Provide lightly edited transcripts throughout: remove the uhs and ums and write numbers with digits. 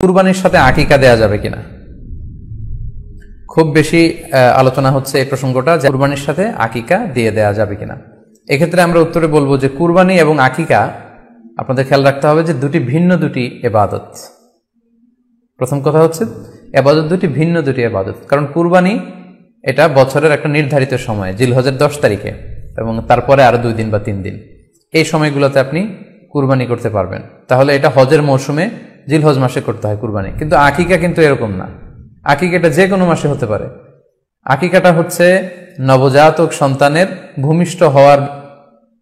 কুরবানির সাথে আকিকা দেয়া যাবে কিনা? খুব বেশি আলোচনা হচ্ছে এই প্রসঙ্গটা যে কুরবানির সাথে আকিকা দিয়ে দেয়া যাবে কিনা। এক্ষেত্রে আমরা উত্তরে বলবো যে কুরবানি এবং আকিকা আপনাদের খেয়াল রাখতে হবে যে দুটি ভিন্ন দুটি ইবাদত। প্রথম কথা হচ্ছে ইবাদত দুটি ভিন্ন দুটি ইবাদত, কারণ কুরবানি এটা বছরের একটা নির্ধারিত সময়, জিলহজের 10 তারিখে এবং তারপরে আরো 2 দিন বা 3 দিন, এই সময়গুলোতে আপনি কুরবানি করতে পারবেন। তাহলে এটা হজের মৌসুমে জিলহজ মাসে করতে হয় কুরবানি, কিন্তু আকিকা কিন্তু এরকম না। আকিকাটা যে কোনো মাসে হতে পারে। আকিকাটা হচ্ছে নবজাতক সন্তানের ভূমিষ্ঠ হওয়ার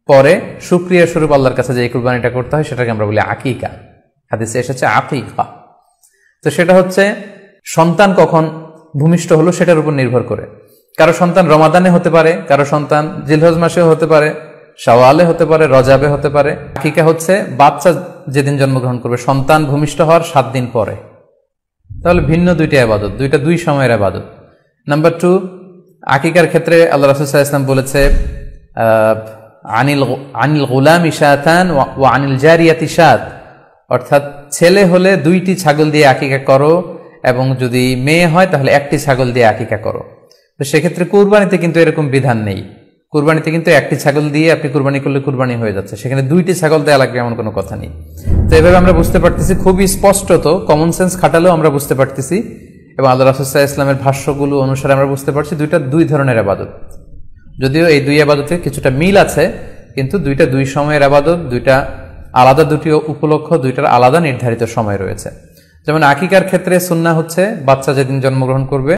পরে শুকরিয়া স্বরূপ আল্লাহর কাছে যে কুরবানিটা করতে হয় সেটাকে আমরা বলি আকিকা। হাদিসে এসেছে আকিকা। তো সেটা হচ্ছে সন্তান কখন ভূমিষ্ঠ হলো সেটার উপর নির্ভর করে। কারো সন্তান রমাদানে হতে পারে, কারো সন্তান জিলহজ মাসেও হতে পারে, শাওয়ালে হতে পারে, রজাবে হতে পারে। আকিকা হচ্ছে বাচ্চা যেদিন জন্মগ্রহণ করবে, সন্তান ভূমিষ্ঠ হওয়ার 7 দিন পরে। তাহলে ভিন্ন দুইটা ইবাদত, দুই সময়ের ইবাদত। নাম্বার 2, আকিকার ক্ষেত্রে আল্লাহ রাসূল সাল্লাল্লাহু আলাইহি ওয়াসাল্লাম বলেছে আনিল গুলামি শাতান ওয়া আনিল জারিয়াতি শাত, অর্থাৎ ছেলে হলে 2টি ছাগল দিয়ে আকিকা করো এবং যদি মেয়ে হয় তাহলে 1টি ছাগল দিয়ে আকিকা করো। তো সেক্ষেত্রে কুরবানিতে কিন্তু এরকম বিধান নেই। কুরবানিতে কিন্তু 1টি ছাগল দিয়ে আপনি কুরবানি করলে কুরবানি হয়ে যাচ্ছে, সেখানে 2টি ছাগল দেওয়া লাগবে এমন কোনো কথা নেই। তো এভাবে আমরা বুঝতে পারতেছি, খুবই স্পষ্টত কমন সেন্স খাটালেও আমরা বুঝতে পারতেছি এবং আল্লাহ রাসূল সাল্লাল্লাহু আলাইহি ওয়াসাল্লামের ভাষ্যগুলো অনুসারে আমরা বুঝতে পারছি দুইটা 2 ধরনের ইবাদত। যদিও এই 2 ইবাদতে কিছুটা মিল আছে, কিন্তু দুইটা 2 সময়ের ইবাদত, দুইটা আলাদা, দুটি উপলক্ষ, দুইটার আলাদা নির্ধারিত সময় রয়েছে। যেমন আকিকার ক্ষেত্রে সুন্নাহ হচ্ছে বাচ্চা যেদিন জন্মগ্রহণ করবে